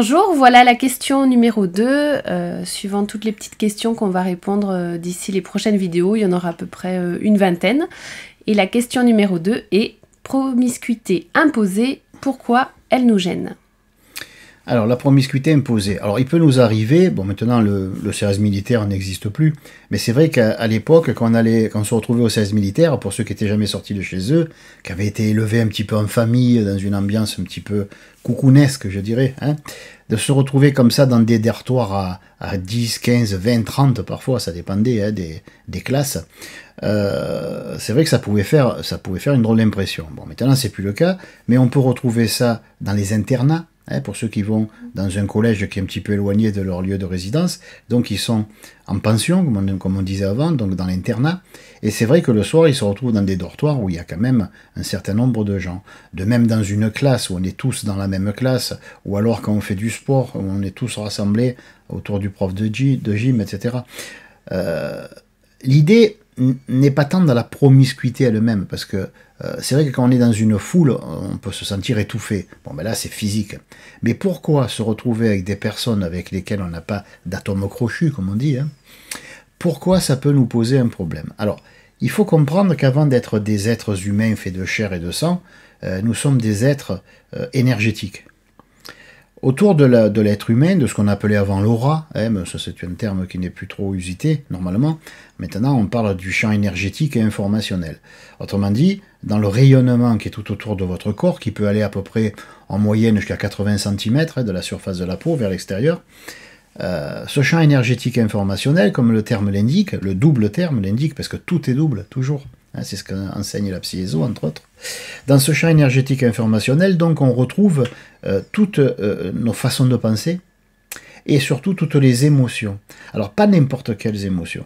Bonjour, voilà la question numéro 2. Suivant toutes les petites questions qu'on va répondre d'ici les prochaines vidéos, il y en aura à peu près une vingtaine. Et la question numéro 2 est promiscuité imposée, pourquoi elle nous gêne? Alors, la promiscuité imposée. Alors, il peut nous arriver, bon, maintenant, le service militaire n'existe plus, mais c'est vrai qu'à l'époque, quand on se retrouvait au service militaire, pour ceux qui n'étaient jamais sortis de chez eux, qui avaient été élevés un petit peu en famille, dans une ambiance un petit peu coucounesque, je dirais, hein, de se retrouver comme ça dans des dortoirs à 10, 15, 20, 30 parfois, ça dépendait hein, des classes, c'est vrai que ça pouvait faire une drôle d'impression. Bon, maintenant, c'est plus le cas, mais on peut retrouver ça dans les internats, pour ceux qui vont dans un collège qui est un petit peu éloigné de leur lieu de résidence, donc ils sont en pension, comme on disait avant, donc dans l'internat, et c'est vrai que le soir, ils se retrouvent dans des dortoirs où il y a quand même un certain nombre de gens. De même dans une classe où on est tous dans la même classe, ou alors quand on fait du sport, où on est tous rassemblés autour du prof de gym, etc. L'idée n'est pas tant dans la promiscuité elle-même, parce que c'est vrai que quand on est dans une foule, on peut se sentir étouffé. Bon, ben là, c'est physique. Mais pourquoi se retrouver avec des personnes avec lesquelles on n'a pas d'atome crochu, comme on dit, hein, pourquoi ça peut nous poser un problème? Alors, il faut comprendre qu'avant d'être des êtres humains faits de chair et de sang, nous sommes des êtres énergétiques. Autour de l'être humain, de ce qu'on appelait avant l'aura, hein, ça c'est un terme qui n'est plus trop usité normalement, maintenant on parle du champ énergétique et informationnel. Autrement dit, dans le rayonnement qui est tout autour de votre corps, qui peut aller à peu près en moyenne jusqu'à 80 cm de la surface de la peau vers l'extérieur, ce champ énergétique et informationnel, comme le terme l'indique, le double terme l'indique, parce que tout est double, toujours. C'est ce qu'enseigne la psy-ESO, entre autres. Dans ce champ énergétique informationnel, donc, on retrouve toutes nos façons de penser et surtout toutes les émotions. Alors, pas n'importe quelles émotions.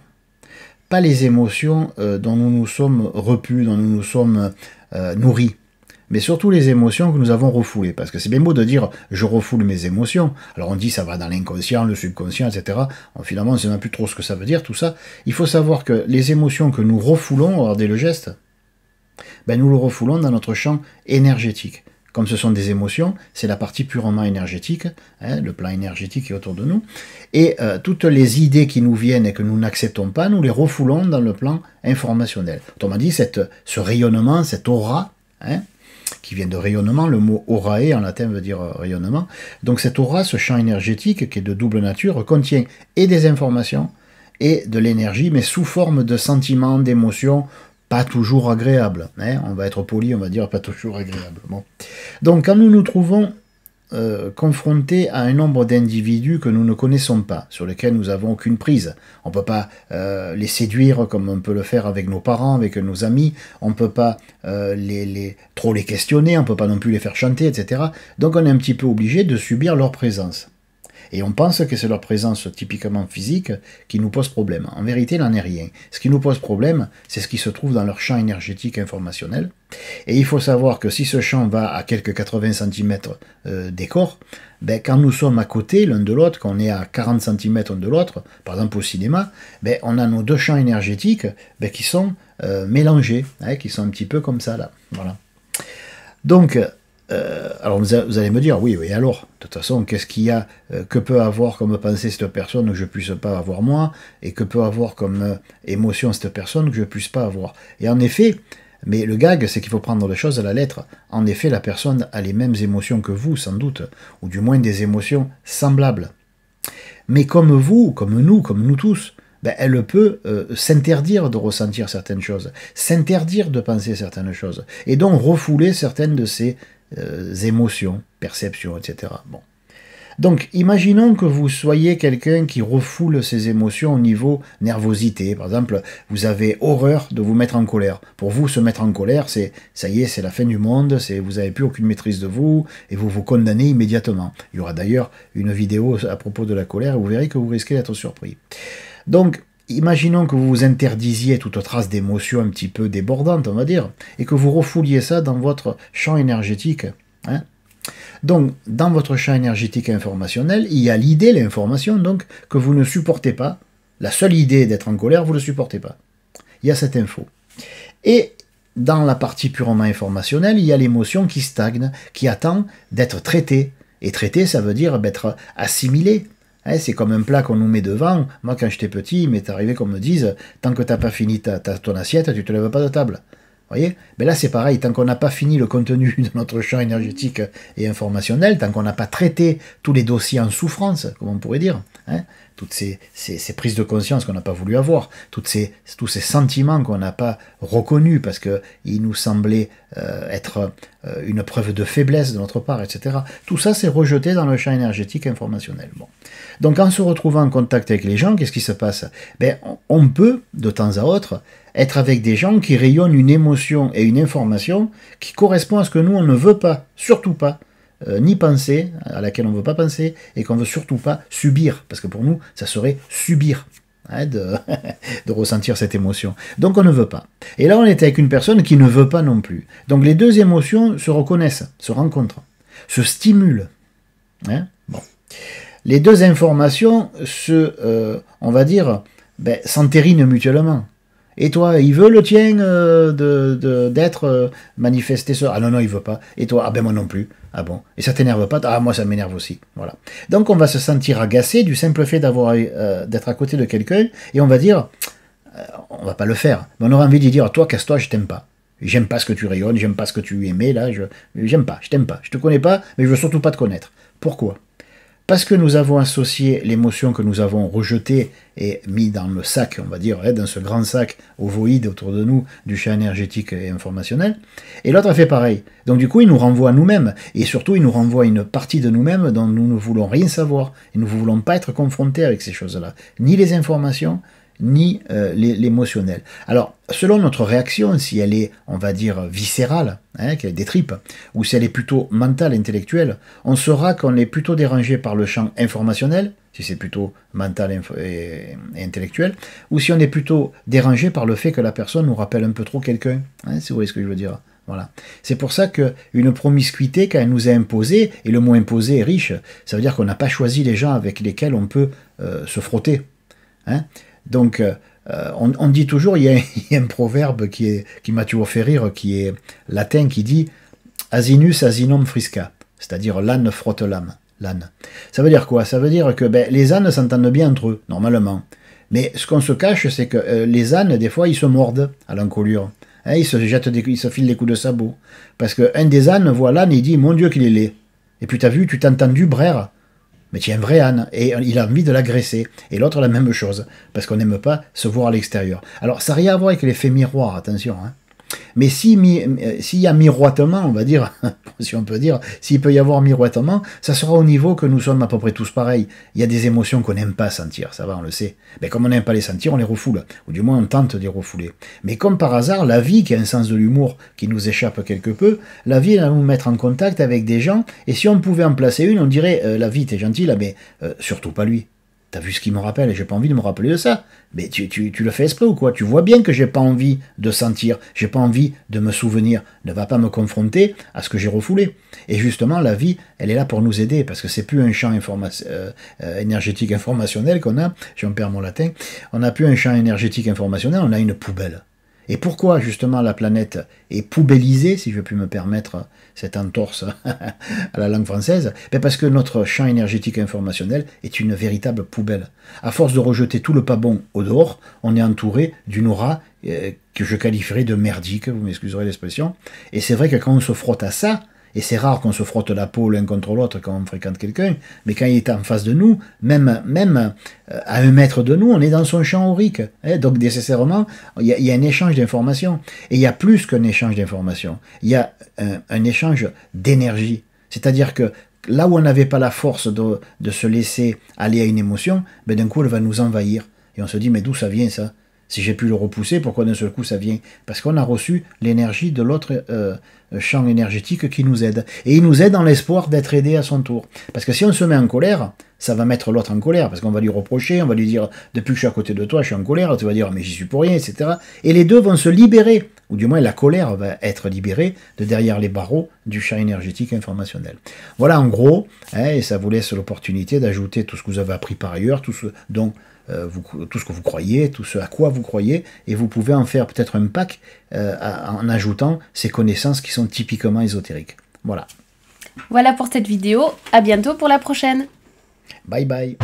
Pas les émotions dont nous nous sommes repus, dont nous nous sommes nourris. Mais surtout les émotions que nous avons refoulées. Parce que c'est bien beau de dire « je refoule mes émotions ». Alors on dit ça va dans l'inconscient, le subconscient, etc. Finalement, on ne sait même plus trop ce que ça veut dire, tout ça. Il faut savoir que les émotions que nous refoulons, regardez le geste, ben nous le refoulons dans notre champ énergétique. Comme ce sont des émotions, c'est la partie purement énergétique, hein, le plan énergétique est autour de nous. Et toutes les idées qui nous viennent et que nous n'acceptons pas, nous les refoulons dans le plan informationnel. Autrement dit, ce rayonnement, cette aura, hein, qui vient de rayonnement, le mot aurae en latin veut dire rayonnement. Donc cette aura, ce champ énergétique qui est de double nature, contient et des informations et de l'énergie, mais sous forme de sentiments, d'émotions, pas toujours agréables. Hein. On va être poli, on va dire pas toujours agréables. Bon. Donc quand nous nous trouvons confrontés à un nombre d'individus que nous ne connaissons pas, sur lesquels nous n'avons aucune prise. On ne peut pas les séduire comme on peut le faire avec nos parents, avec nos amis, on ne peut pas trop les questionner, on ne peut pas non plus les faire chanter, etc. Donc on est un petit peu obligé de subir leur présence. Et on pense que c'est leur présence typiquement physique qui nous pose problème. En vérité, il n'en est rien. Ce qui nous pose problème, c'est ce qui se trouve dans leur champ énergétique informationnel. Et il faut savoir que si ce champ va à quelques 80 cm des corps, ben, quand nous sommes à côté l'un de l'autre, quand on est à 40 cm de l'autre, par exemple au cinéma, ben, on a nos deux champs énergétiques ben, qui sont mélangés, hein, qui sont un petit peu comme ça là. Voilà. Donc, alors vous allez me dire, oui, alors, de toute façon, qu'est-ce qu'il y a, que peut avoir comme pensée cette personne que je ne puisse pas avoir moi, et que peut avoir comme émotion cette personne que je ne puisse pas avoir. Et en effet, mais le gag, c'est qu'il faut prendre les choses à la lettre. En effet, la personne a les mêmes émotions que vous, sans doute, ou du moins des émotions semblables. Mais comme vous, comme nous tous, ben, elle peut s'interdire de ressentir certaines choses, s'interdire de penser certaines choses, et donc refouler certaines de ces émotions, perceptions, etc. Bon. Donc, imaginons que vous soyez quelqu'un qui refoule ses émotions au niveau nervosité. Par exemple, vous avez horreur de vous mettre en colère. Pour vous, se mettre en colère, ça y est, c'est la fin du monde, vous n'avez plus aucune maîtrise de vous, et vous vous condamnez immédiatement. Il y aura d'ailleurs une vidéo à propos de la colère, et vous verrez que vous risquez d'être surpris. Donc, imaginons que vous vous interdisiez toute trace d'émotion un petit peu débordante, on va dire, et que vous refouliez ça dans votre champ énergétique. Hein. Donc, dans votre champ énergétique informationnel, il y a l'idée, l'information, donc, que vous ne supportez pas. La seule idée d'être en colère, vous ne le supportez pas. Il y a cette info. Et dans la partie purement informationnelle, il y a l'émotion qui stagne, qui attend d'être traitée Et traité, ça veut dire être assimilé. Hein, c'est comme un plat qu'on nous met devant. Moi, quand j'étais petit, il m'est arrivé qu'on me dise, tant que tu n'as pas fini ton assiette, tu ne te lèves pas de table. Vous voyez? Ben là, c'est pareil, tant qu'on n'a pas fini le contenu de notre champ énergétique et informationnel, tant qu'on n'a pas traité tous les dossiers en souffrance, comme on pourrait dire, hein, toutes ces prises de conscience qu'on n'a pas voulu avoir, tous ces sentiments qu'on n'a pas reconnus parce qu'ils nous semblaient être une preuve de faiblesse de notre part, etc. Tout ça, c'est rejeté dans le champ énergétique informationnel. Bon. Donc, en se retrouvant en contact avec les gens, qu'est-ce qui se passe? Ben, on peut, de temps à autre, être avec des gens qui rayonnent une émotion et une information qui correspond à ce que nous, on ne veut pas, surtout pas, ni penser, à laquelle on ne veut pas penser, et qu'on ne veut surtout pas subir, parce que pour nous, ça serait subir, hein, de ressentir cette émotion. Donc on ne veut pas. Et là, on est avec une personne qui ne veut pas non plus. Donc les deux émotions se reconnaissent, se rencontrent, se stimulent. Hein, bon. Les deux informations on va dire, s'entérinent mutuellement. Et toi, il veut le tien d'être manifesté ça? Ah non, il veut pas. Et toi? Ah ben moi non plus. Ah bon? Et ça t'énerve pas? Ah moi ça m'énerve aussi. Voilà. Donc on va se sentir agacé du simple fait d'être à côté de quelqu'un et on va dire, on va pas le faire, mais on aura envie de dire, toi casse-toi, je t'aime pas. J'aime pas ce que tu rayonnes, j'aime pas ce que tu aimais, là, j'aime pas, je t'aime pas. Je te connais pas, mais je veux surtout pas te connaître. Pourquoi? Parce que nous avons associé l'émotion que nous avons rejetée et mis dans le sac, on va dire, dans ce grand sac ovoïde autour de nous du champ énergétique et informationnel, et l'autre a fait pareil. Donc du coup, il nous renvoie à nous-mêmes, et surtout, il nous renvoie à une partie de nous-mêmes dont nous ne voulons rien savoir, et nous ne voulons pas être confrontés avec ces choses-là, ni les informations, ni l'émotionnel. Alors, selon notre réaction, si elle est, on va dire, viscérale, hein, qu'elle est des tripes, ou si elle est plutôt mentale, intellectuelle, on saura qu'on est plutôt dérangé par le champ informationnel, si c'est plutôt mental et intellectuel, ou si on est plutôt dérangé par le fait que la personne nous rappelle un peu trop quelqu'un, hein, si vous voyez ce que je veux dire. Voilà. C'est pour ça qu'une promiscuité, quand elle nous est imposée, et le mot imposé est riche, ça veut dire qu'on n'a pas choisi les gens avec lesquels on peut se frotter. Hein. Donc, on dit toujours, il y a un proverbe qui m'a toujours fait rire, qui est latin, qui dit « Asinus asinum frisca », c'est-à-dire « l'âne frotte l'âme ». L'âne. Ça veut dire quoi? Ça veut dire que les ânes s'entendent bien entre eux, normalement. Mais ce qu'on se cache, c'est que les ânes, des fois, ils se mordent à l'encolure. Hein, ils se filent des coups de sabot. Parce qu'un des ânes voit l'âne et il dit « Mon Dieu qu'il est laid ». Et puis tu t'as entendu brère. Mais tu es un vrai âne, et il a envie de l'agresser. Et l'autre, la même chose, parce qu'on n'aime pas se voir à l'extérieur. Alors, ça n'a rien à voir avec l'effet miroir, attention. Hein. Mais s'il y a miroitement, on va dire, si on peut dire, s'il peut y avoir miroitement, ça sera au niveau que nous sommes à peu près tous pareils. Il y a des émotions qu'on n'aime pas sentir, ça va, on le sait. Mais comme on n'aime pas les sentir, on les refoule, ou du moins on tente de les refouler. Mais comme par hasard, la vie, qui a un sens de l'humour qui nous échappe quelque peu, la vie va nous mettre en contact avec des gens, et si on pouvait en placer une, on dirait, la vie, t'es gentil là, mais surtout pas lui. T'as vu ce qui me rappelle, et j'ai pas envie de me rappeler de ça. Mais tu le fais exprès ou quoi? Tu vois bien que j'ai pas envie de sentir, j'ai pas envie de me souvenir. Ne va pas me confronter à ce que j'ai refoulé. Et justement, la vie, elle est là pour nous aider, parce que c'est plus un champ énergétique informationnel qu'on a, j'en perds mon latin, on n'a plus un champ énergétique informationnel, on a une poubelle. Et pourquoi justement la planète est poubellisée, si je puis me permettre cette entorse à la langue française? Parce que notre champ énergétique informationnel est une véritable poubelle. À force de rejeter tout le pas bon au dehors, on est entouré d'une aura que je qualifierais de merdique, vous m'excuserez l'expression. Et c'est vrai que quand on se frotte à ça, et c'est rare qu'on se frotte la peau l'un contre l'autre quand on fréquente quelqu'un, mais quand il est en face de nous, même à 1 mètre de nous, on est dans son champ aurique. Hein, donc nécessairement, il y a un échange d'informations. Et il y a plus qu'un échange d'informations. Il y a un échange d'énergie. C'est-à-dire que là où on n'avait pas la force de se laisser aller à une émotion, d'un coup elle va nous envahir. Et on se dit, mais d'où ça vient ça? Si j'ai pu le repousser, pourquoi d'un seul coup ça vient? Parce qu'on a reçu l'énergie de l'autre champ énergétique qui nous aide. Et il nous aide dans l'espoir d'être aidé à son tour. Parce que si on se met en colère, ça va mettre l'autre en colère. Parce qu'on va lui reprocher, on va lui dire, depuis que je suis à côté de toi, je suis en colère. Tu vas dire, mais j'y suis pour rien, etc. Et les deux vont se libérer. Ou du moins, la colère va être libérée de derrière les barreaux du champ énergétique informationnel. Voilà en gros, hein, et ça vous laisse l'opportunité d'ajouter tout ce que vous avez appris par ailleurs, tout ce que vous croyez, tout ce à quoi vous croyez, et vous pouvez en faire peut-être un pack en ajoutant ces connaissances qui sont typiquement ésotériques. Voilà. Voilà pour cette vidéo, à bientôt pour la prochaine. Bye bye.